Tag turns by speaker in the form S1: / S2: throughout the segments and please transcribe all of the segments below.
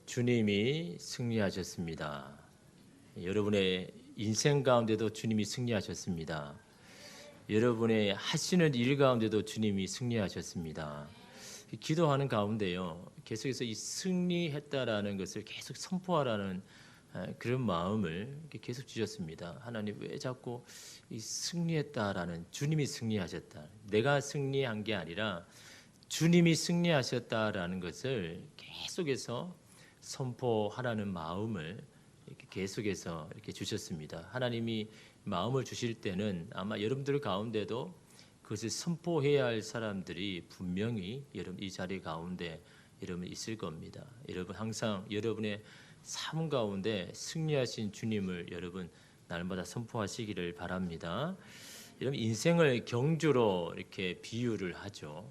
S1: 주님이 승리하셨습니다. 여러분의 인생 가운데도 주님이 승리하셨습니다. 여러분의 하시는 일 가운데도 주님이 승리하셨습니다. 기도하는 가운데요, 계속해서 이 승리했다라는 것을 계속 선포하라는 그런 마음을 계속 주셨습니다. 하나님, 왜 자꾸 이 승리했다라는, 주님이 승리하셨다, 내가 승리한 게 아니라 주님이 승리하셨다라는 것을 계속해서 선포하라는 마음을 이렇게 계속해서 이렇게 주셨습니다. 하나님이 마음을 주실 때는 아마 여러분들 가운데도 그것을 선포해야 할 사람들이 분명히 여러분 이 자리 가운데 여러분 있을 겁니다. 여러분 항상 여러분의 삶 가운데 승리하신 주님을 여러분 날마다 선포하시기를 바랍니다. 여러분 인생을 경주로 이렇게 비유를 하죠.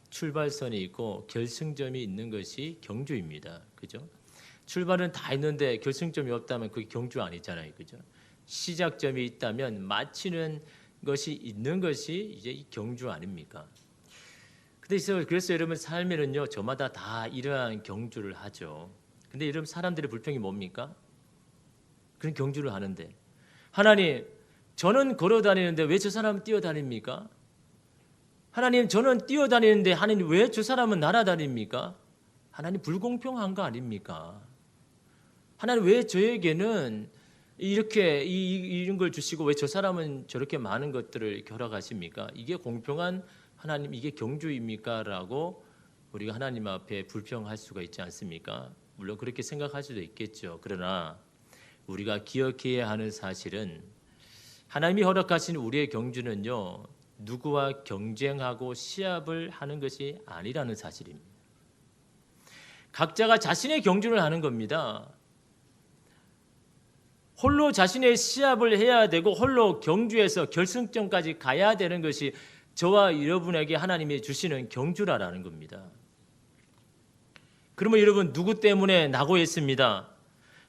S1: 출발선이 있고 결승점이 있는 것이 경주입니다. 그죠? 출발은 다 있는데 결승점이 없다면 그게 경주 아니잖아요. 그죠? 시작점이 있다면 마치는 것이 있는 것이 이제 이 경주 아닙니까? 그래서 여러분 삶에는요, 저마다 다 이러한 경주를 하죠. 근데 여러분 사람들의 불평이 뭡니까? 그런 경주를 하는데, 하나님, 저는 걸어 다니는데 왜 저 사람은 뛰어다닙니까? 하나님, 저는 뛰어다니는데 하나님 왜 저 사람은 날아다닙니까? 하나님 불공평한 거 아닙니까? 하나님 왜 저에게는 이렇게 이런 걸 주시고 왜 저 사람은 저렇게 많은 것들을 허락하십니까? 이게 공평한 하나님, 이게 경주입니까? 라고 우리가 하나님 앞에 불평할 수가 있지 않습니까? 물론 그렇게 생각할 수도 있겠죠. 그러나 우리가 기억해야 하는 사실은 하나님이 허락하신 우리의 경주는요, 누구와 경쟁하고 시합을 하는 것이 아니라는 사실입니다. 각자가 자신의 경주를 하는 겁니다. 홀로 자신의 시합을 해야 되고 홀로 경주에서 결승점까지 가야 되는 것이 저와 여러분에게 하나님이 주시는 경주라는 겁니다. 그러면 여러분 누구 때문에 낙오했습니다.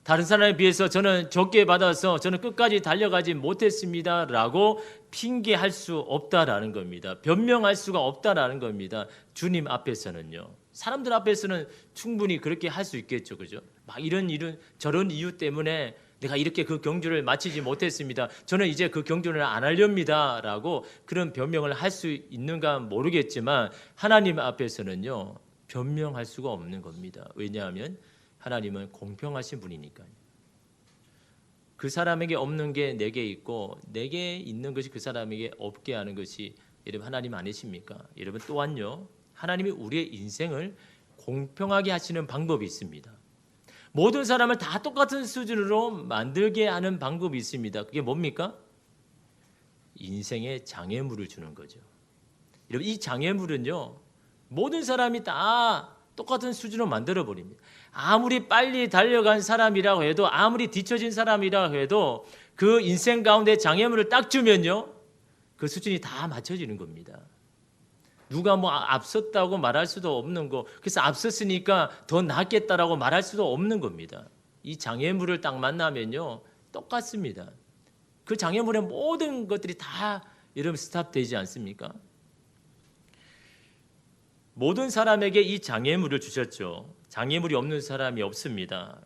S1: 다른 사람에 비해서 저는 적게 받아서 저는 끝까지 달려가지 못했습니다 라고 핑계할 수 없다라는 겁니다. 변명할 수가 없다라는 겁니다. 주님 앞에서는요. 사람들 앞에서는 충분히 그렇게 할 수 있겠죠. 그죠? 막 이런 저런 이유 때문에 내가 이렇게 그 경주를 마치지 못했습니다. 저는 이제 그 경주를 안 하렵니다 라고 그런 변명을 할 수 있는가 모르겠지만 하나님 앞에서는요, 변명할 수가 없는 겁니다. 왜냐하면 하나님은 공평하신 분이니까요. 그 사람에게 없는 게 내게 있고 내게 있는 것이 그 사람에게 없게 하는 것이 여러분 하나님 아니십니까? 여러분 또한요, 하나님이 우리의 인생을 공평하게 하시는 방법이 있습니다. 모든 사람을 다 똑같은 수준으로 만들게 하는 방법이 있습니다. 그게 뭡니까? 인생의 장애물을 주는 거죠. 여러분 이 장애물은요, 모든 사람이 다 똑같은 수준으로 만들어버립니다. 아무리 빨리 달려간 사람이라고 해도, 아무리 뒤처진 사람이라고 해도 그 인생 가운데 장애물을 딱 주면요, 그 수준이 다 맞춰지는 겁니다. 누가 뭐 앞섰다고 말할 수도 없는 거, 그래서 앞섰으니까 더 낫겠다라고 말할 수도 없는 겁니다. 이 장애물을 딱 만나면요, 똑같습니다. 그 장애물의 모든 것들이 다 여러분 스탑되지 않습니까? 모든 사람에게 이 장애물을 주셨죠. 장애물이 없는 사람이 없습니다.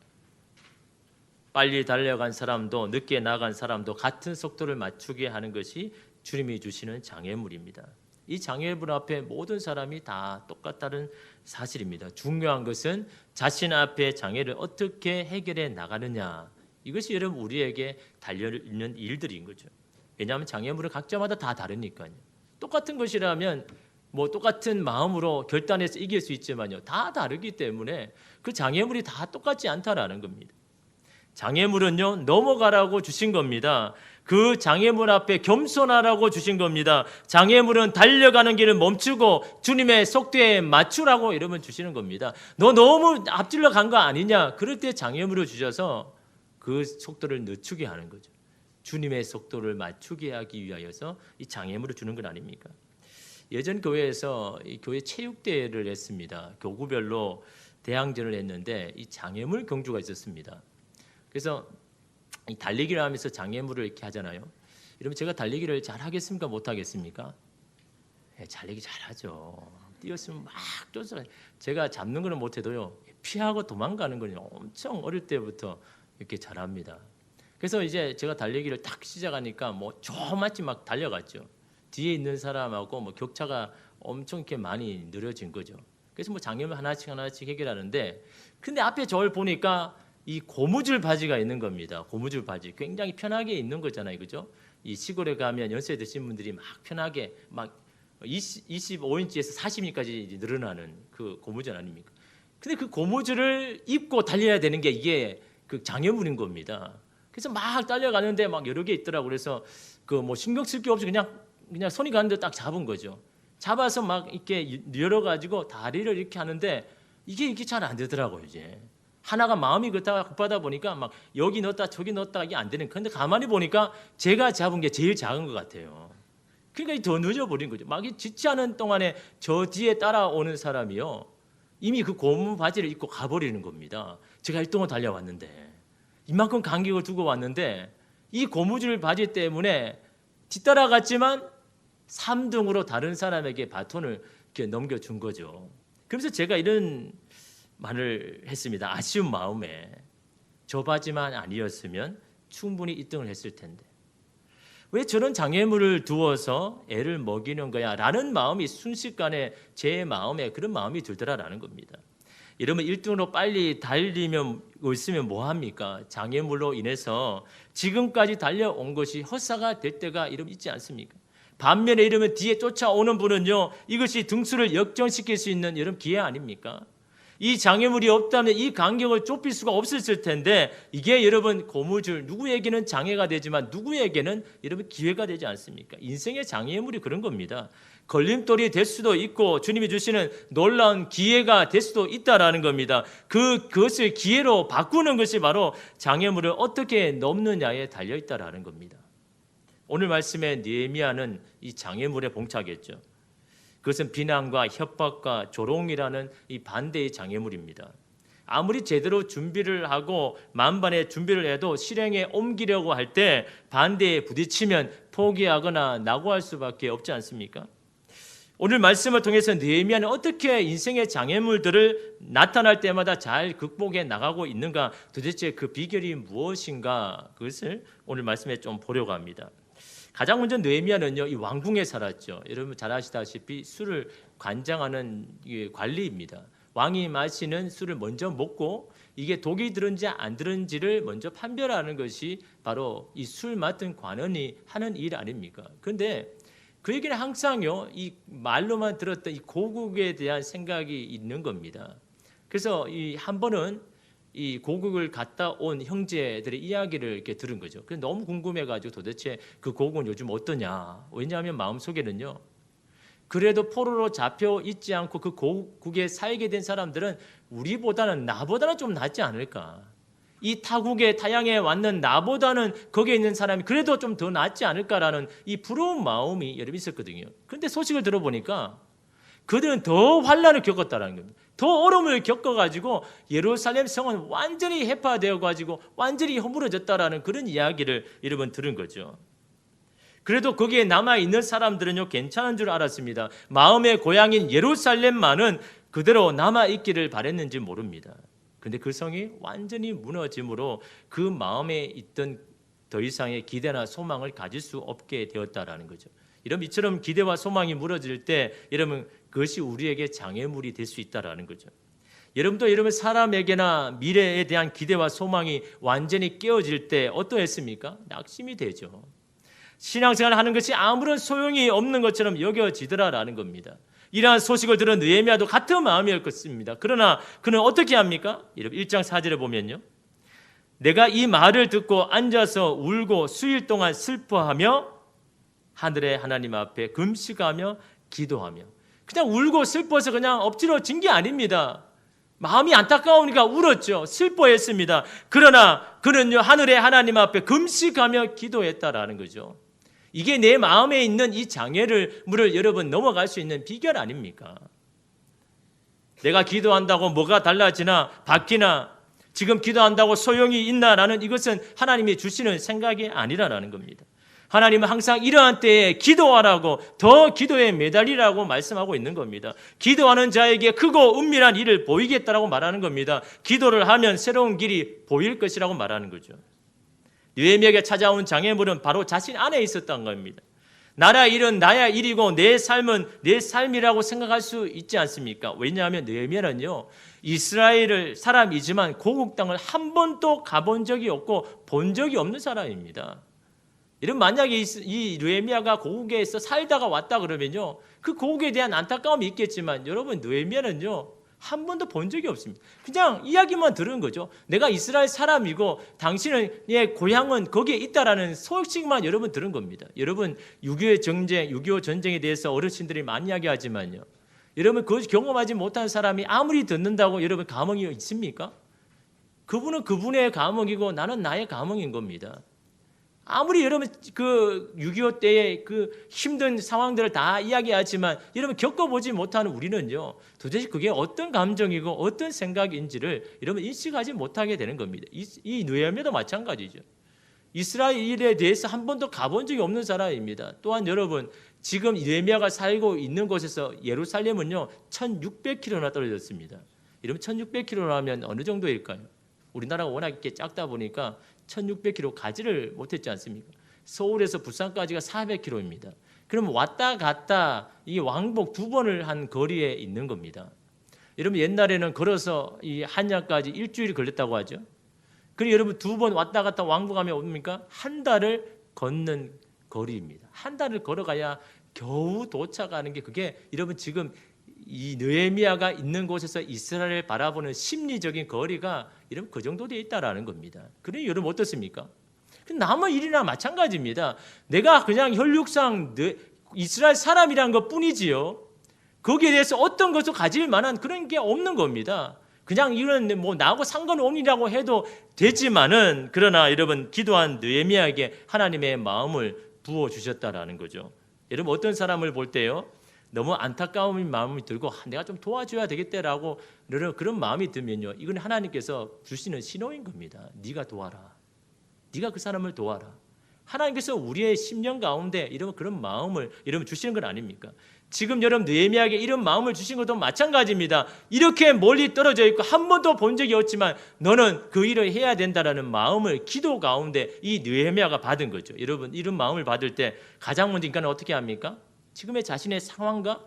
S1: 빨리 달려간 사람도 늦게 나간 사람도 같은 속도를 맞추게 하는 것이 주님이 주시는 장애물입니다. 이 장애물 앞에 모든 사람이 다 똑같다는 사실입니다. 중요한 것은 자신 앞에 장애를 어떻게 해결해 나가느냐, 이것이 여러분 우리에게 달려있는 일들인 거죠. 왜냐하면 장애물은 각자마다 다 다르니까요. 똑같은 것이라면 뭐 똑같은 마음으로 결단해서 이길 수 있지만요, 다 다르기 때문에 그 장애물이 다 똑같지 않다라는 겁니다. 장애물은요, 넘어가라고 주신 겁니다. 그 장애물 앞에 겸손하라고 주신 겁니다. 장애물은 달려가는 길을 멈추고 주님의 속도에 맞추라고 여러분 주시는 겁니다. 너 너무 앞질러 간 거 아니냐? 그럴 때 장애물을 주셔서 그 속도를 늦추게 하는 거죠. 주님의 속도를 맞추게 하기 위하여서 이 장애물을 주는 건 아닙니까? 예전 교회에서 이 교회 체육대회를 했습니다. 교구별로 대항전을 했는데 이 장애물 경주가 있었습니다. 그래서 이 달리기를 하면서 장애물을 이렇게 하잖아요. 여러분 제가 달리기를 잘 하겠습니까? 못 하겠습니까? 네, 달리기 잘하죠. 뛰었으면 막 쫓아가요. 제가 잡는 거는 못해도요, 피하고 도망가는 걸 엄청 어릴 때부터 이렇게 잘합니다. 그래서 이제 제가 달리기를 딱 시작하니까 뭐 조마치 막 달려갔죠. 뒤에 있는 사람하고 뭐 격차가 엄청 이렇게 많이 늘어진 거죠. 그래서 뭐 장애물 하나씩 해결하는데, 근데 앞에 저를 보니까 이 고무줄 바지가 있는 겁니다. 고무줄 바지 굉장히 편하게 입는 거잖아요, 그죠? 이 시골에 가면 연세 드신 분들이 막 편하게 막 25인치에서 40인치까지 늘어나는 그 고무줄 아닙니까? 근데 그 고무줄을 입고 달려야 되는 게 이게 그 장애물인 겁니다. 그래서 막 달려가는데 막 여러 개 있더라고. 그래서 그 뭐 신경 쓸 게 없이 그냥 손이 가는데 딱 잡은 거죠. 잡아서 막 이렇게 열어가지고 다리를 이렇게 하는데 이게 잘 안 되더라고요. 이제 하나가 마음이 급하다 보니까 막 여기 넣었다 저기 넣었다 이게 안 되는. 그런데 가만히 보니까 제가 잡은 게 제일 작은 것 같아요. 그러니까 더 늦어버린 거죠. 막 짓지 않은 동안에 저 뒤에 따라오는 사람이요, 이미 그 고무 바지를 입고 가버리는 겁니다. 제가 1동을 달려왔는데 이만큼 간격을 두고 왔는데 이 고무줄 바지 때문에 뒤따라갔지만 3등으로 다른 사람에게 바톤을 이렇게 넘겨준 거죠. 그래서 제가 이런 말을 했습니다. 아쉬운 마음에 저 바지만 아니었으면 충분히 1등을 했을 텐데 왜 저런 장애물을 두어서 애를 먹이는 거야 라는 마음이 순식간에 제 마음에 그런 마음이 들더라라는 겁니다. 이러면 1등으로 빨리 달리면 있으면 뭐합니까? 장애물로 인해서 지금까지 달려온 것이 헛사가 될 때가 이러면 있지 않습니까? 반면에 이러면 뒤에 쫓아오는 분은요, 이것이 등수를 역전시킬 수 있는 이런 기회 아닙니까? 이 장애물이 없다면 이 간격을 좁힐 수가 없었을 텐데 이게 여러분 고무줄, 누구에게는 장애가 되지만 누구에게는 여러분 기회가 되지 않습니까? 인생의 장애물이 그런 겁니다. 걸림돌이 될 수도 있고 주님이 주시는 놀라운 기회가 될 수도 있다라는 겁니다. 그것을 기회로 바꾸는 것이 바로 장애물을 어떻게 넘느냐에 달려 있다라는 겁니다. 오늘 말씀에 느헤미야는 이 장애물에 봉착했죠. 그것은 비난과 협박과 조롱이라는 이 반대의 장애물입니다. 아무리 제대로 준비를 하고 만반의 준비를 해도 실행에 옮기려고 할 때 반대에 부딪히면 포기하거나 낙오할 수밖에 없지 않습니까? 오늘 말씀을 통해서 느헤미야는 어떻게 인생의 장애물들을 나타날 때마다 잘 극복해 나가고 있는가, 도대체 그 비결이 무엇인가, 그것을 오늘 말씀에 좀 보려고 합니다. 가장 먼저 느헤미야는요, 이 왕궁에 살았죠. 여러분 잘 아시다시피 술을 관장하는 관리입니다. 왕이 마시는 술을 먼저 먹고 이게 독이 들은지 안 들은지를 먼저 판별하는 것이 바로 이 술 맡은 관원이 하는 일 아닙니까? 그런데 그에게는 항상요, 이 말로만 들었던 이 고국에 대한 생각이 있는 겁니다. 그래서 이 한 번은 이 고국을 갔다 온 형제들의 이야기를 이렇게 들은 거죠. 그래서 너무 궁금해가지고 도대체 그 고국은 요즘 어떠냐? 왜냐하면 마음속에는요, 그래도 포로로 잡혀 있지 않고 그 고국에 살게 된 사람들은 나보다는 좀 낫지 않을까? 이 타국에 타양에 왔는 나보다는 거기에 있는 사람이 그래도 좀 더 낫지 않을까라는 이 부러운 마음이 여러분 있었거든요. 그런데 소식을 들어보니까 그들은 더 환난을 겪었다는 겁니다. 더 어려움을 겪어가지고 예루살렘 성은 완전히 해파되어가지고 완전히 허물어졌다라는 그런 이야기를 여러분 들은 거죠. 그래도 거기에 남아있는 사람들은요, 괜찮은 줄 알았습니다. 마음의 고향인 예루살렘만은 그대로 남아있기를 바랬는지 모릅니다. 그런데 그 성이 완전히 무너짐으로 그 마음에 있던 더 이상의 기대나 소망을 가질 수 없게 되었다라는 거죠. 이처럼 기대와 소망이 무너질 때 여러분 그것이 우리에게 장애물이 될 수 있다라는 거죠. 여러분도 여러분 사람에게나 미래에 대한 기대와 소망이 완전히 깨어질 때 어떠했습니까? 낙심이 되죠. 신앙생활을 하는 것이 아무런 소용이 없는 것처럼 여겨지더라라는 겁니다. 이러한 소식을 들은 느헤미야도 같은 마음이었습니다. 그러나 그는 어떻게 합니까? 1장 4절에 보면요, 내가 이 말을 듣고 앉아서 울고 수일 동안 슬퍼하며 하늘의 하나님 앞에 금식하며 기도하며, 그냥 울고 슬퍼서 그냥 엎드려진 게 아닙니다. 마음이 안타까우니까 울었죠. 슬퍼했습니다. 그러나 그는요, 하늘의 하나님 앞에 금식하며 기도했다라는 거죠. 이게 내 마음에 있는 이 장애물을 여러분 넘어갈 수 있는 비결 아닙니까? 내가 기도한다고 뭐가 달라지나 바뀌나, 지금 기도한다고 소용이 있나라는 이것은 하나님이 주시는 생각이 아니라는 겁니다. 하나님은 항상 이러한 때에 기도하라고, 더 기도에 매달리라고 말씀하고 있는 겁니다. 기도하는 자에게 크고 은밀한 일을 보이겠다라고 말하는 겁니다. 기도를 하면 새로운 길이 보일 것이라고 말하는 거죠. 느헤미야에게 찾아온 장애물은 바로 자신 안에 있었던 겁니다. 나라의 일은 나의 일이고 내 삶은 내 삶이라고 생각할 수 있지 않습니까? 왜냐하면 느헤미야는요, 이스라엘을 사람이지만 고국 땅을 한 번도 가본 적이 없고 본 적이 없는 사람입니다. 이런 만약에 이 느헤미야가 고국에서 살다가 왔다 그러면요, 그 고국에 대한 안타까움이 있겠지만 여러분, 느헤미야는요 한 번도 본 적이 없습니다. 그냥 이야기만 들은 거죠. 내가 이스라엘 사람이고 당신의 고향은 거기에 있다라는 소식만 여러분 들은 겁니다. 여러분, 6.25 전쟁에 대해서 어르신들이 많이 이야기하지만요, 여러분 그것을 경험하지 못한 사람이 아무리 듣는다고 여러분 감흥이 있습니까? 그분은 그분의 감흥이고 나는 나의 감흥인 겁니다. 아무리 여러분 그 6.25 때의 그 힘든 상황들을 다 이야기하지만 여러분 겪어보지 못하는 우리는요, 도대체 그게 어떤 감정이고 어떤 생각인지를 여러분 인식하지 못하게 되는 겁니다. 이 느헤미야도 마찬가지죠. 이스라엘에 대해서 한 번도 가본 적이 없는 사람입니다. 또한 여러분, 지금 느헤미야가 살고 있는 곳에서 예루살렘은요 1600km나 떨어졌습니다. 여러분 1600km라면 어느 정도일까요? 우리나라가 워낙 이렇게 작다 보니까 1600km 가지를 못했지 않습니까? 서울에서 부산까지가 400km입니다. 그럼 왔다 갔다 이 왕복 2번을 한 거리에 있는 겁니다. 여러분, 옛날에는 걸어서 이 한양까지 일주일 걸렸다고 하죠. 그리고 여러분 2번 왔다 갔다 왕복하면 뭡니까? 한 달을 걷는 거리입니다. 한 달을 걸어가야 겨우 도착하는 게, 그게 여러분 지금 이 느헤미야가 있는 곳에서 이스라엘을 바라보는 심리적인 거리가 여러분 그 정도 되어 있다라는 겁니다. 그러니 여러분 어떻습니까? 남의 일이나 마찬가지입니다. 내가 그냥 혈육상 이스라엘 사람이란 것 뿐이지요, 거기에 대해서 어떤 것을 가질 만한 그런 게 없는 겁니다. 그냥 이런 뭐 나하고 상관없이라고 해도 되지만은, 그러나 여러분 기도한 느헤미야에게 하나님의 마음을 부어 주셨다라는 거죠. 여러분 어떤 사람을 볼 때요, 너무 안타까운 마음이 들고 내가 좀 도와줘야 되겠다라고 그런 마음이 들면요, 이건 하나님께서 주시는 신호인 겁니다. 네가 도와라. 네가 그 사람을 도와라. 하나님께서 우리의 심령 가운데 이런 그런 마음을 여러분 주시는 건 아닙니까? 지금 여러분 느헤미야에게 이런 마음을 주신 것도 마찬가지입니다. 이렇게 멀리 떨어져 있고 한 번도 본 적이 없지만 너는 그 일을 해야 된다라는 마음을 기도 가운데 이 느헤미야가 받은 거죠. 여러분, 이런 마음을 받을 때 가장 먼저 인간은 어떻게 합니까? 지금의 자신의 상황과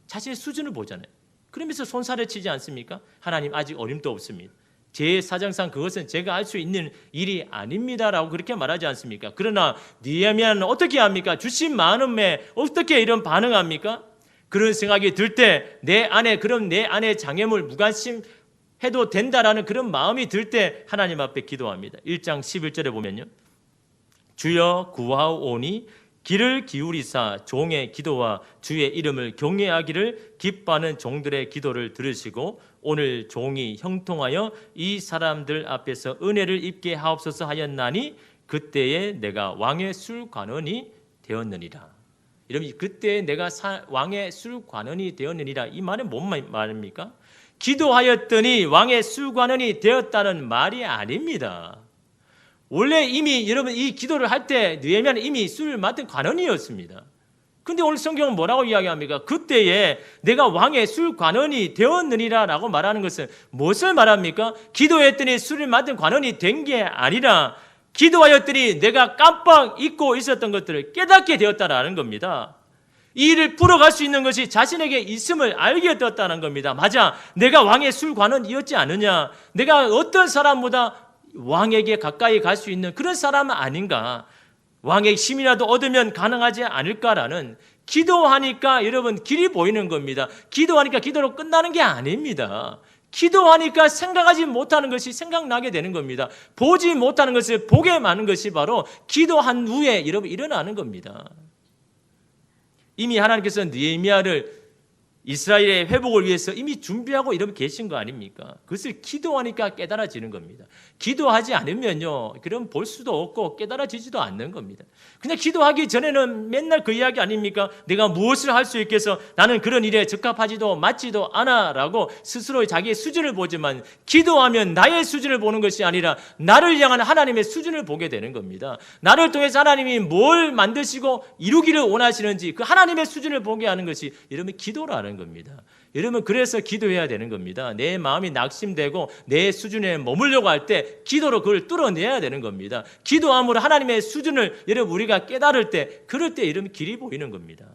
S1: 자신의 수준을 보잖아요. 그러면서 손살을 치지 않습니까? 하나님, 아직 어림도 없습니다. 제 사정상 그것은 제가 할 수 있는 일이 아닙니다라고 그렇게 말하지 않습니까? 그러나 느헤미야는 어떻게 합니까? 주신 마음에 어떻게 이런 반응합니까? 그런 생각이 들 때 내 안에 장애물 무관심해도 된다라는 그런 마음이 들 때 하나님 앞에 기도합니다. 1장 11절에 보면요, 주여 구하오니 귀를 기울이사 종의 기도와 주의 이름을 경외하기를 기뻐하는 종들의 기도를 들으시고 오늘 종이 형통하여 이 사람들 앞에서 은혜를 입게 하옵소서 하였나니 그때에 내가 왕의 술관원이 되었느니라. 여러분, 그때에 내가 왕의 술관원이 되었느니라, 이 말은 뭔 말입니까? 기도하였더니 왕의 술관원이 되었다는 말이 아닙니다. 원래 이미 여러분 이 기도를 할 때 느헤미야는 이미 술을 맡은 관원이었습니다. 근데 오늘 성경은 뭐라고 이야기합니까? 그때에 내가 왕의 술관원이 되었느니라 라고 말하는 것은 무엇을 말합니까? 기도했더니 술을 맡은 관원이 된 게 아니라 기도하였더니 내가 깜빡 잊고 있었던 것들을 깨닫게 되었다라는 겁니다. 이 일을 풀어갈 수 있는 것이 자신에게 있음을 알게 되었다는 겁니다. 맞아, 내가 왕의 술관원이었지 않느냐, 내가 어떤 사람보다 왕에게 가까이 갈 수 있는 그런 사람은 아닌가, 왕의 힘이라도 얻으면 가능하지 않을까라는, 기도하니까 여러분 길이 보이는 겁니다. 기도하니까 기도로 끝나는 게 아닙니다. 기도하니까 생각하지 못하는 것이 생각나게 되는 겁니다. 보지 못하는 것을 보게 하는 것이 바로 기도한 후에 여러분 일어나는 겁니다. 이미 하나님께서 느헤미야를 이스라엘의 회복을 위해서 이미 준비하고 이러면 계신 거 아닙니까? 그것을 기도하니까 깨달아지는 겁니다. 기도하지 않으면요, 그럼 볼 수도 없고 깨달아지지도 않는 겁니다. 그냥 기도하기 전에는 맨날 그 이야기 아닙니까? 내가 무엇을 할 수 있겠어? 나는 그런 일에 적합하지도 맞지도 않아 라고 스스로 자기의 수준을 보지만, 기도하면 나의 수준을 보는 것이 아니라 나를 향한 하나님의 수준을 보게 되는 겁니다. 나를 통해서 하나님이 뭘 만드시고 이루기를 원하시는지 그 하나님의 수준을 보게 하는 것이 여러분 기도라는 겁니다. 여러분, 그래서 기도해야 되는 겁니다. 내 마음이 낙심되고 내 수준에 머물려고 할 때 기도로 그걸 뚫어내야 되는 겁니다. 기도함으로 하나님의 수준을 여러분 우리가 깨달을 때, 그럴 때 여러분 길이 보이는 겁니다.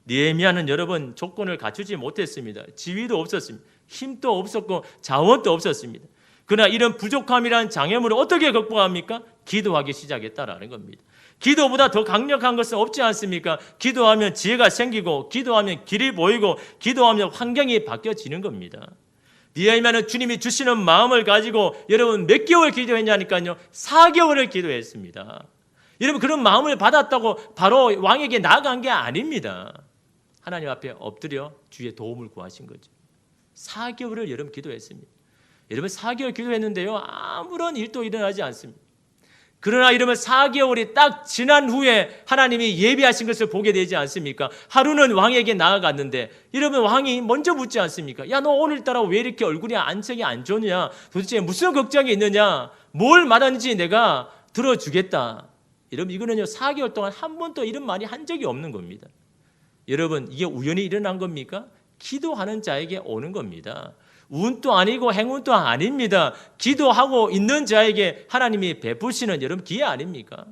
S1: 느헤미야는 여러분 조건을 갖추지 못했습니다. 지위도 없었습니다. 힘도 없었고 자원도 없었습니다. 그러나 이런 부족함이라는 장애물을 어떻게 극복합니까? 기도하기 시작했다라는 겁니다. 기도보다 더 강력한 것은 없지 않습니까? 기도하면 지혜가 생기고, 기도하면 길이 보이고, 기도하면 환경이 바뀌어지는 겁니다. 느헤미야는 주님이 주시는 마음을 가지고 여러분 몇 개월 기도했냐니까요, 4개월을 기도했습니다. 여러분, 그런 마음을 받았다고 바로 왕에게 나아간 게 아닙니다. 하나님 앞에 엎드려 주의 도움을 구하신 거죠. 4개월을 여러분 기도했습니다. 여러분 4개월 기도했는데요, 아무런 일도 일어나지 않습니다. 그러나 이러면 4개월이 딱 지난 후에 하나님이 예비하신 것을 보게 되지 않습니까? 하루는 왕에게 나아갔는데, 이러면 왕이 먼저 묻지 않습니까? 야, 너 오늘따라 왜 이렇게 얼굴이 안색이 안 좋냐? 도대체 무슨 걱정이 있느냐? 뭘 말하는지 내가 들어주겠다. 여러분, 이거는요 4개월 동안 한 번도 이런 말이 한 적이 없는 겁니다. 여러분, 이게 우연히 일어난 겁니까? 기도하는 자에게 오는 겁니다. 운도 아니고 행운도 아닙니다. 기도하고 있는 자에게 하나님이 베푸시는 여러분 기회 아닙니까?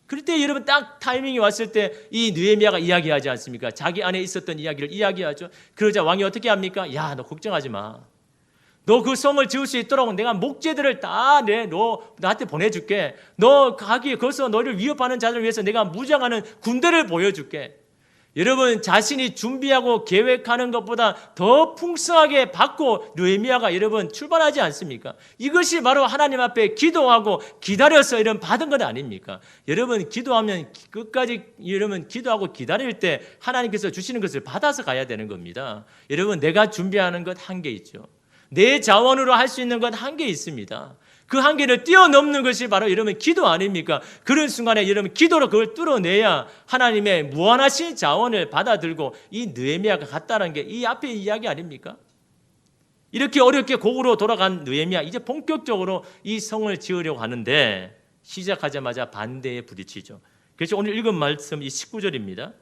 S1: 그럴 때 여러분 딱 타이밍이 왔을 때 이 느헤미야가 이야기하지 않습니까? 자기 안에 있었던 이야기를 이야기하죠. 그러자 왕이 어떻게 합니까? 야, 너 걱정하지 마. 너 그 성을 지을 수 있도록 내가 목재들을 다 나한테 보내줄게. 너 거기서 너를 위협하는 자들을 위해서 내가 무장하는 군대를 보여줄게. 여러분, 자신이 준비하고 계획하는 것보다 더 풍성하게 받고 느헤미야가 여러분 출발하지 않습니까? 이것이 바로 하나님 앞에 기도하고 기다려서 이런 받은 것 아닙니까? 여러분, 기도하면 끝까지 여러분 기도하고 기다릴 때 하나님께서 주시는 것을 받아서 가야 되는 겁니다. 여러분, 내가 준비하는 것 한계 있죠. 내 자원으로 할 수 있는 것 한계 있습니다. 그 한계를 뛰어넘는 것이 바로 여러분 기도 아닙니까? 그런 순간에 여러분 기도로 그걸 뚫어내야 하나님의 무한하신 자원을 받아들고 이 느헤미야가 갔다는 게 이 앞에 이야기 아닙니까? 이렇게 어렵게 곡으로 돌아간 느헤미야, 이제 본격적으로 이 성을 지으려고 하는데 시작하자마자 반대에 부딪히죠. 그래서 오늘 읽은 말씀 이 19절입니다.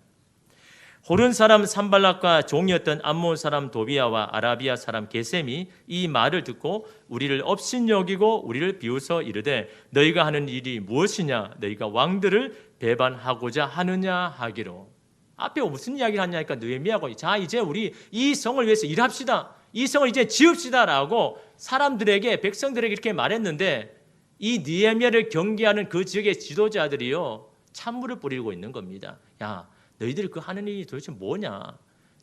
S1: 호른 사람 산발락과 종이었던 암몬 사람 도비야와 아라비아 사람 게셈이 이 말을 듣고 우리를 업신여기고 우리를 비웃어 이르되 너희가 하는 일이 무엇이냐? 너희가 왕들을 배반하고자 하느냐 하기로. 앞에 무슨 이야기를 하냐니까 느헤미야가 자, 이제 우리 이 성을 위해서 일합시다. 이 성을 이제 지읍시다라고 사람들에게, 백성들에게 이렇게 말했는데, 이 느헤미야를 경계하는 그 지역의 지도자들이요 찬물을 뿌리고 있는 겁니다. 야, 너희들이 그 하는 일이 도대체 뭐냐?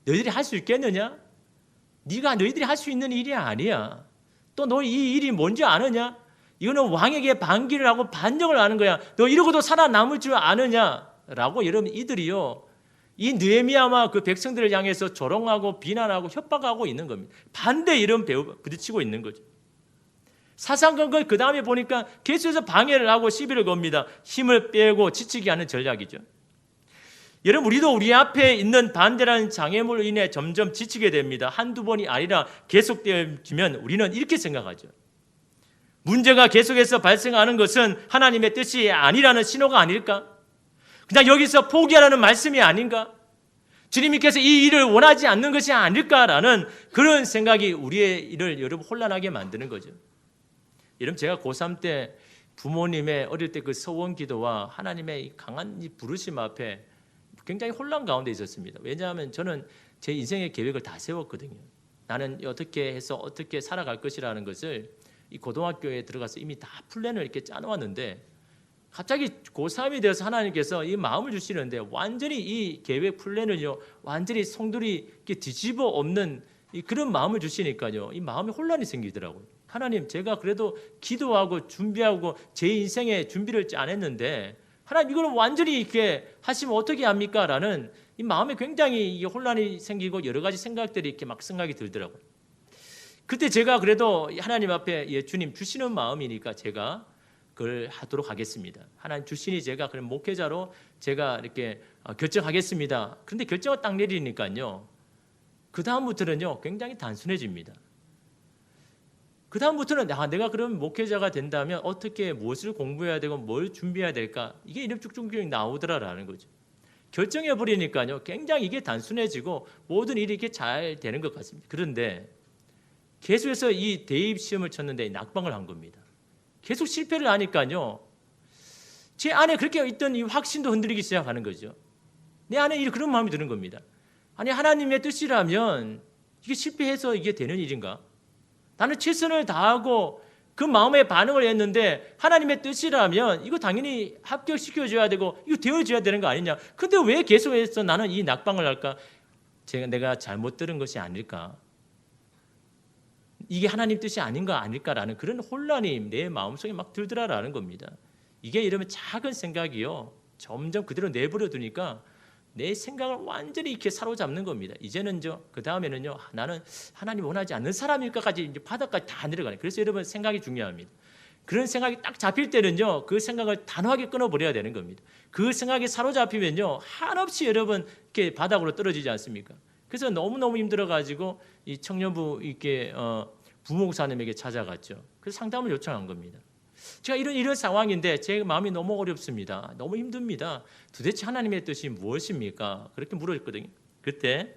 S1: 너희들이 할 수 있겠느냐? 너희들이 할 수 있는 일이 아니야. 또 너 이 일이 뭔지 아느냐? 이거는 왕에게 반기를 하고 반역을 하는 거야. 너 이러고도 살아남을 줄 아느냐? 라고 여러분 이들이요 이 느헤미야와 그 백성들을 향해서 조롱하고 비난하고 협박하고 있는 겁니다. 반대 이름 부딪히고 있는 거죠. 사상건건 그 다음에 보니까 계속해서 방해를 하고 시비를 겁니다. 힘을 빼고 지치게 하는 전략이죠. 여러분, 우리도 우리 앞에 있는 반대라는 장애물로 인해 점점 지치게 됩니다. 한두 번이 아니라 계속되면 우리는 이렇게 생각하죠. 문제가 계속해서 발생하는 것은 하나님의 뜻이 아니라는 신호가 아닐까? 그냥 여기서 포기하라는 말씀이 아닌가? 주님께서 이 일을 원하지 않는 것이 아닐까라는 그런 생각이 우리의 일을 여러분 혼란하게 만드는 거죠. 여러분, 제가 고3 때 부모님의 어릴 때 그 서원 기도와 하나님의 강한 이 부르심 앞에 굉장히 혼란 가운데 있었습니다. 왜냐하면 저는 제 인생의 계획을 다 세웠거든요. 나는 어떻게 해서 어떻게 살아갈 것이라는 것을 이 고등학교에 들어가서 이미 다 플랜을 이렇게 짜놓았는데, 갑자기 고3이 되어서 하나님께서 이 마음을 주시는데 완전히 이 계획 플랜을요 완전히 성들이 이렇게 뒤집어 엎는 그런 마음을 주시니까요 이 마음에 혼란이 생기더라고요. 하나님, 제가 그래도 기도하고 준비하고 제 인생의 준비를 안 했는데 하나님 이거는 완전히 이렇게 하시면 어떻게 합니까? 라는 이 마음에 굉장히 이 혼란이 생기고 여러 가지 생각들이 이렇게 막 생각이 들더라고요. 그때 제가 그래도 하나님 앞에 주님 주시는 마음이니까 제가 그걸 하도록 하겠습니다. 하나님 주시니 제가 그럼 목회자로 제가 이렇게 결정하겠습니다. 그런데 결정을 딱 내리니까요, 그 다음부터는요 굉장히 단순해집니다. 그 다음부터는 내가 그럼 목회자가 된다면 어떻게 무엇을 공부해야 되고 뭘 준비해야 될까, 이게 이름 쭉쭉쭉 나오더라라는 거죠. 결정해 버리니까요 굉장히 이게 단순해지고 모든 일이 이렇게 잘 되는 것 같습니다. 그런데 계속해서 이 대입 시험을 쳤는데 낙방을 한 겁니다. 계속 실패를 하니까요 제 안에 그렇게 있던 이 확신도 흔들리기 시작하는 거죠. 내 안에 그런 마음이 드는 겁니다. 아니, 하나님의 뜻이라면 이게 실패해서 이게 되는 일인가? 나는 최선을 다하고 그 마음의 반응을 했는데 하나님의 뜻이라면 이거 당연히 합격시켜줘야 되고 이거 되어줘야 되는 거 아니냐? 근데 왜 계속해서 나는 이 낙방을 할까? 내가 잘못 들은 것이 아닐까? 이게 하나님 뜻이 아닐까라는 그런 혼란이 내 마음속에 막 들더라라는 겁니다. 이게 이러면 작은 생각이요 점점 그대로 내버려 두니까 내 생각을 완전히 이렇게 사로잡는 겁니다. 이제는 그 다음에는요 나는 하나님 원하지 않는 사람일까까지 이제 바닥까지 다 내려가네. 그래서 여러분 생각이 중요합니다. 그런 생각이 딱 잡힐 때는요 그 생각을 단호하게 끊어버려야 되는 겁니다. 그 생각에 사로잡히면요 한없이 여러분 이렇게 바닥으로 떨어지지 않습니까? 그래서 너무너무 힘들어가지고 이 청년부 이렇게 부목사님에게 찾아갔죠. 그래서 상담을 요청한 겁니다. 제가 이런 상황인데 제 마음이 너무 어렵습니다. 너무 힘듭니다. 도대체 하나님의 뜻이 무엇입니까? 그렇게 물었거든요. 그때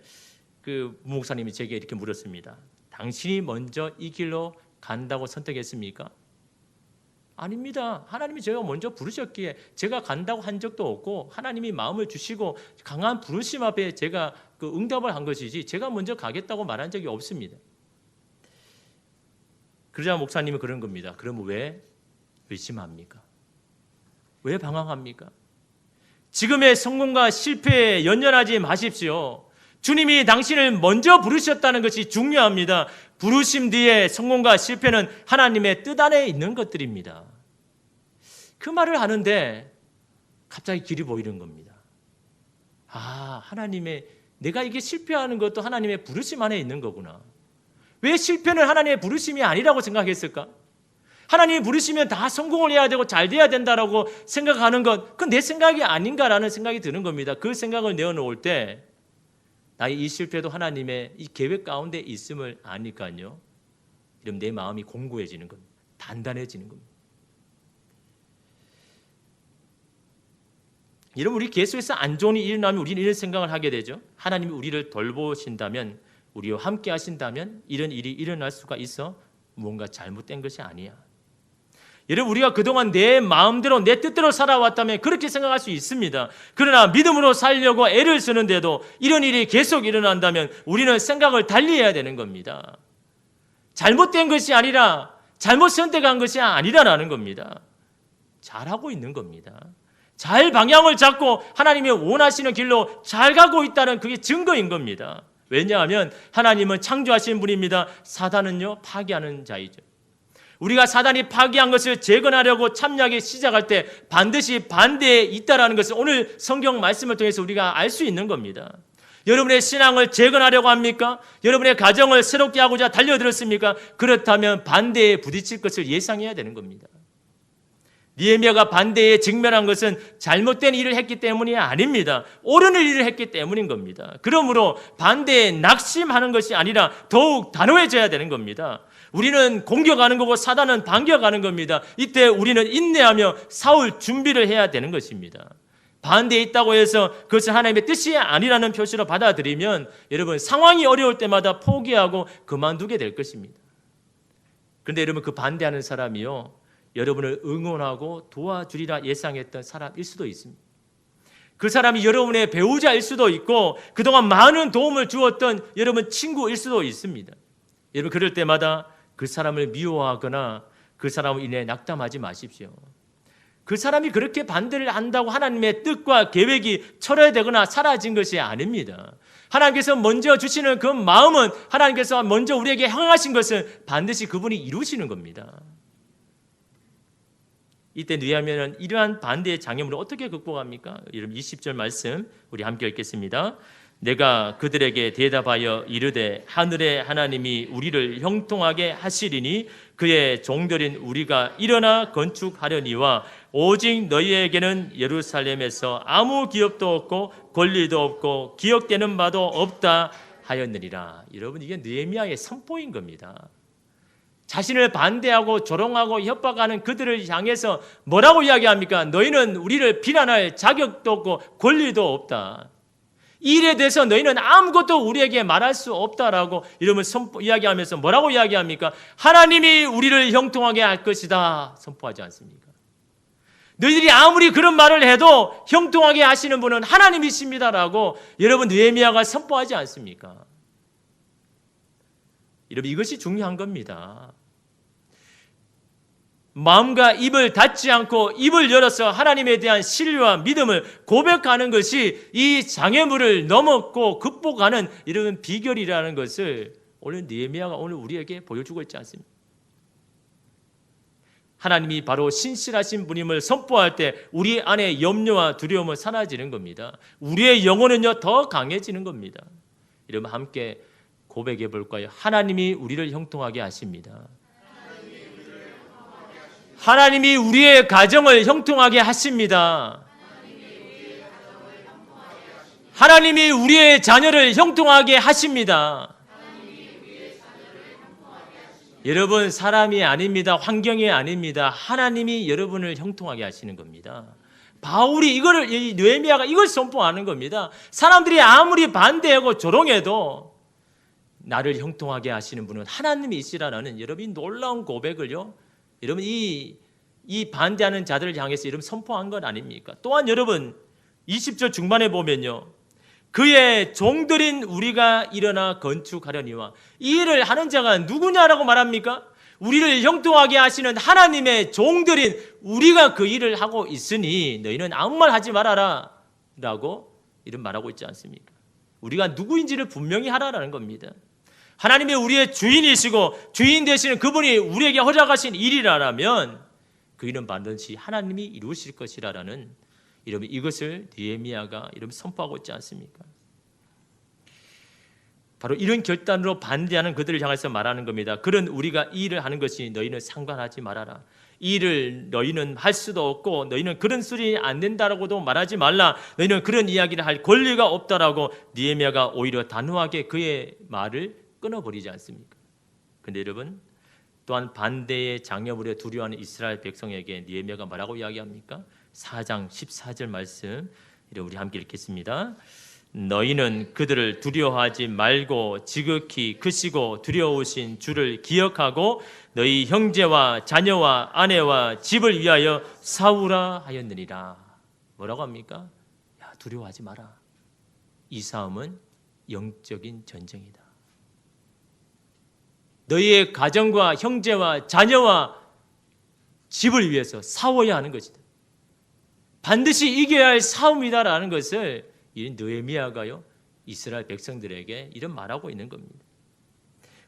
S1: 그 부목사님이 제게 이렇게 물었습니다. 당신이 먼저 이 길로 간다고 선택했습니까? 아닙니다. 하나님이 제가 먼저 부르셨기에 제가 간다고 한 적도 없고 하나님이 마음을 주시고 강한 부르심 앞에 제가 그 응답을 한 것이지 제가 먼저 가겠다고 말한 적이 없습니다. 그러자 목사님은 그런 겁니다. 그럼 왜 의심합니까? 왜 방황합니까? 지금의 성공과 실패에 연연하지 마십시오. 주님이 당신을 먼저 부르셨다는 것이 중요합니다. 부르심 뒤에 성공과 실패는 하나님의 뜻 안에 있는 것들입니다. 그 말을 하는데 갑자기 길이 보이는 겁니다. 하나님의 내가 이게 실패하는 것도 하나님의 부르심 안에 있는 거구나. 왜 실패는 하나님의 부르심이 아니라고 생각했을까? 하나님이 부르시면 다 성공을 해야 되고 잘 돼야 된다라고 생각하는 것, 그건 내 생각이 아닌가라는 생각이 드는 겁니다. 그 생각을 내어놓을 때 나의 이 실패도 하나님의 이 계획 가운데 있음을 아니까요. 이러면 내 마음이 공고해지는 겁니다. 단단해지는 겁니다. 여러분, 우리 계속해서 안 좋은 일이 일어나면 우리는 이런 생각을 하게 되죠. 하나님이 우리를 돌보신다면, 우리와 함께 하신다면 이런 일이 일어날 수가 있어 뭔가 잘못된 것이 아니야. 여러분, 우리가 그동안 내 마음대로 내 뜻대로 살아왔다면 그렇게 생각할 수 있습니다. 그러나 믿음으로 살려고 애를 쓰는데도 이런 일이 계속 일어난다면 우리는 생각을 달리해야 되는 겁니다. 잘못된 것이 아니라 잘못 선택한 것이 아니라는 겁니다. 잘하고 있는 겁니다. 잘 방향을 잡고 하나님이 원하시는 길로 잘 가고 있다는 그게 증거인 겁니다. 왜냐하면 하나님은 창조하신 분입니다. 사단은요 파괴하는 자이죠. 우리가 사단이 파괴한 것을 재건하려고 참여하기 시작할 때 반드시 반대에 있다라는 것을 오늘 성경 말씀을 통해서 우리가 알 수 있는 겁니다. 여러분의 신앙을 재건하려고 합니까? 여러분의 가정을 새롭게 하고자 달려들었습니까? 그렇다면 반대에 부딪힐 것을 예상해야 되는 겁니다. 느헤미야가 반대에 직면한 것은 잘못된 일을 했기 때문이 아닙니다. 옳은 일을 했기 때문인 겁니다. 그러므로 반대에 낙심하는 것이 아니라 더욱 단호해져야 되는 겁니다. 우리는 공격하는 거고 사단은 반격하는 겁니다. 이때 우리는 인내하며 싸울 준비를 해야 되는 것입니다. 반대에 있다고 해서 그것은 하나님의 뜻이 아니라는 표시로 받아들이면 여러분 상황이 어려울 때마다 포기하고 그만두게 될 것입니다. 그런데 여러분 그 반대하는 사람이요 여러분을 응원하고 도와주리라 예상했던 사람일 수도 있습니다. 그 사람이 여러분의 배우자일 수도 있고 그동안 많은 도움을 주었던 여러분 친구일 수도 있습니다. 여러분 그럴 때마다 그 사람을 미워하거나 그 사람을 인해 낙담하지 마십시오. 그 사람이 그렇게 반대를 한다고 하나님의 뜻과 계획이 철회되거나 사라진 것이 아닙니다. 하나님께서 먼저 주시는 그 마음은 하나님께서 먼저 우리에게 행하신 것은 반드시 그분이 이루시는 겁니다. 이때 느헤미야는 이러한 반대의 장애물을 어떻게 극복합니까? 여러분 20절 말씀 우리 함께 읽겠습니다. 내가 그들에게 대답하여 이르되 하늘의 하나님이 우리를 형통하게 하시리니 그의 종들인 우리가 일어나 건축하려니와 오직 너희에게는 예루살렘에서 아무 기업도 없고 권리도 없고 기억되는 바도 없다 하였느니라. 여러분 이게 느헤미야의 선포인 겁니다. 자신을 반대하고 조롱하고 협박하는 그들을 향해서 뭐라고 이야기합니까? 너희는 우리를 비난할 자격도 없고 권리도 없다. 이 일에 대해서 너희는 아무것도 우리에게 말할 수 없다라고 이러면 이야기하면서 뭐라고 이야기합니까? 하나님이 우리를 형통하게 할 것이다 선포하지 않습니까? 너희들이 아무리 그런 말을 해도 형통하게 하시는 분은 하나님이십니다라고 여러분 느헤미야가 선포하지 않습니까? 여러분 이것이 중요한 겁니다. 마음과 입을 닫지 않고 입을 열어서 하나님에 대한 신뢰와 믿음을 고백하는 것이 이 장애물을 넘었고 극복하는 이런 비결이라는 것을 오늘 느헤미야가 오늘 우리에게 보여주고 있지 않습니까? 하나님이 바로 신실하신 분임을 선포할 때 우리 안에 염려와 두려움은 사라지는 겁니다. 우리의 영혼은요 더 강해지는 겁니다. 여러분 함께 고백해 볼까요? 하나님이 우리를 형통하게 하십니다. 하나님이 우리의 가정을 형통하게 하십니다. 하나님이 우리의 자녀를 형통하게 하십니다. 여러분 사람이 아닙니다. 환경이 아닙니다. 하나님이 여러분을 형통하게 하시는 겁니다. 바울이 이 느헤미야가 이걸 선포하는 겁니다. 사람들이 아무리 반대하고 조롱해도 나를 형통하게 하시는 분은 하나님이시라는 여러분 이 놀라운 고백을요. 여러분 이 반대하는 자들을 향해서 여러분 선포한 건 아닙니까? 또한 여러분 20절 중반에 보면요. 그의 종들인 우리가 일어나 건축하려니와 이 일을 하는 자가 누구냐라고 말합니까? 우리를 형통하게 하시는 하나님의 종들인 우리가 그 일을 하고 있으니 너희는 아무 말 하지 말아라 라고 이런 말하고 있지 않습니까? 우리가 누구인지를 분명히 하라라는 겁니다. 하나님이 우리의 주인이시고 주인 되시는 그분이 우리에게 허락하신 일이라면 그 일은 반드시 하나님이 이루실 것이라는 여러분 이것을 느헤미야가 여러분 선포하고 있지 않습니까? 바로 이런 결단으로 반대하는 그들을 향해서 말하는 겁니다. 그런 우리가 이 일을 하는 것이 너희는 상관하지 말아라. 이 일을 너희는 할 수도 없고 너희는 그런 소리 안 된다라고도 말하지 말라. 너희는 그런 이야기를 할 권리가 없다라고 느헤미야가 오히려 단호하게 그의 말을 끊어버리지 않습니까? 그런데 여러분 또한 반대의 장애물에 두려워하는 이스라엘 백성에게 느헤미야가 뭐라고 이야기합니까? 4장 14절 말씀 우리 함께 읽겠습니다. 너희는 그들을 두려워하지 말고 지극히 크시고 두려우신 주를 기억하고 너희 형제와 자녀와 아내와 집을 위하여 싸우라 하였느니라. 뭐라고 합니까? 야, 두려워하지 마라. 이 싸움은 영적인 전쟁이다. 너희의 가정과 형제와 자녀와 집을 위해서 싸워야 하는 것이다. 반드시 이겨야 할 싸움이다라는 것을 이 느헤미야가요 이스라엘 백성들에게 이런 말하고 있는 겁니다.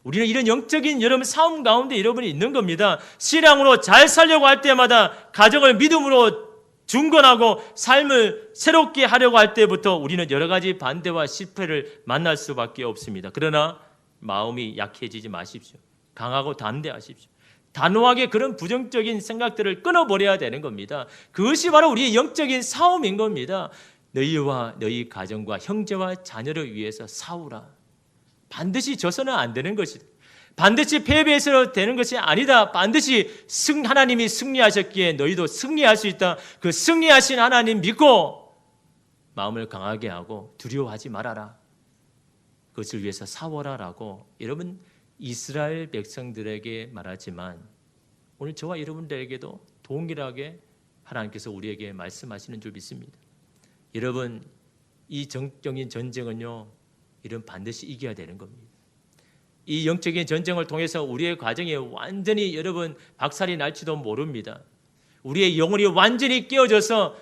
S1: 우리는 이런 영적인 여러분 싸움 가운데 여러분이 있는 겁니다. 신앙으로 잘 살려고 할 때마다 가정을 믿음으로 중건하고 삶을 새롭게 하려고 할 때부터 우리는 여러 가지 반대와 실패를 만날 수밖에 없습니다. 그러나 마음이 약해지지 마십시오. 강하고 담대하십시오. 단호하게 그런 부정적인 생각들을 끊어버려야 되는 겁니다. 그것이 바로 우리의 영적인 싸움인 겁니다. 너희와 너희 가정과 형제와 자녀를 위해서 싸우라. 반드시 져서는 안 되는 것이다. 반드시 패배해서 되는 것이 아니다. 반드시 하나님이 승리하셨기에 너희도 승리할 수 있다. 그 승리하신 하나님 믿고 마음을 강하게 하고 두려워하지 말아라. 그것을 위해서 싸워라라고 여러분 이스라엘 백성들에게 말하지만 오늘 저와 여러분들에게도 동일하게 하나님께서 우리에게 말씀하시는 줄 믿습니다. 여러분 이 정적인 전쟁은요 이런 반드시 이겨야 되는 겁니다. 이 영적인 전쟁을 통해서 우리의 가정에 완전히 여러분 박살이 날지도 모릅니다. 우리의 영혼이 완전히 깨어져서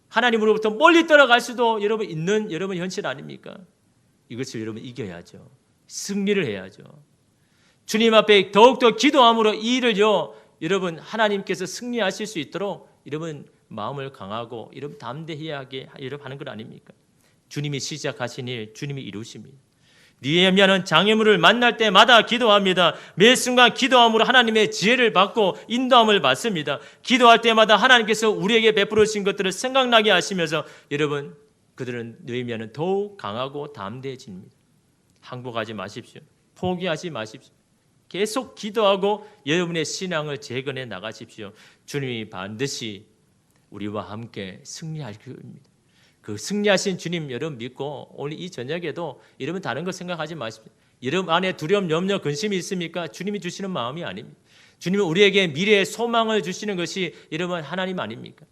S1: 하나님으로부터 멀리 떠나갈 수도 여러분 있는 여러분 현실 아닙니까? 이것을 여러분 이겨야죠. 승리를 해야죠. 주님 앞에 더욱더 기도함으로 이 일을요 여러분 하나님께서 승리하실 수 있도록 여러분 마음을 강하고 여러분 담대하게 여러분 하는 것 아닙니까? 주님이 시작하신 일 주님이 이루십니다. 느헤미야는 장애물을 만날 때마다 기도합니다. 매 순간 기도함으로 하나님의 지혜를 받고 인도함을 받습니다. 기도할 때마다 하나님께서 우리에게 베풀어 주신 것들을 생각나게 하시면서 여러분 느헤미야는 더욱 강하고 담대해집니다. 항복하지 마십시오. 포기하지 마십시오. 계속 기도하고 여러분의 신앙을 재건해 나가십시오. 주님이 반드시 우리와 함께 승리할 겁니다. 그 승리하신 주님 여러분 믿고 오늘 이 저녁에도 여러분 다른 거 생각하지 마십시오. 여러분 안에 두려움, 염려, 근심이 있습니까? 주님이 주시는 마음이 아닙니다. 주님은 우리에게 미래의 소망을 주시는 것이 여러분 하나님 아닙니까?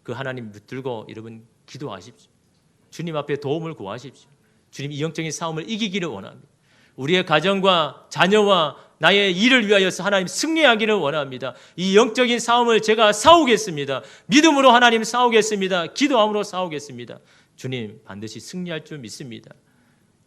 S1: 그 하나님 붙들고 여러분 기도하십시오. 주님 앞에 도움을 구하십시오. 주님 이 영적인 싸움을 이기기를 원합니다. 우리의 가정과 자녀와 나의 일을 위하여서 하나님 승리하기를 원합니다. 이 영적인 싸움을 제가 싸우겠습니다. 믿음으로 하나님 싸우겠습니다. 기도함으로 싸우겠습니다. 주님 반드시 승리할 줄 믿습니다.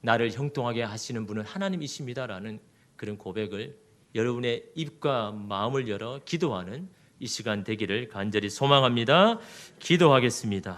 S1: 나를 형통하게 하시는 분은 하나님이십니다라는 그런 고백을 여러분의 입과 마음을 열어 기도하는 이 시간 되기를 간절히 소망합니다. 기도하겠습니다.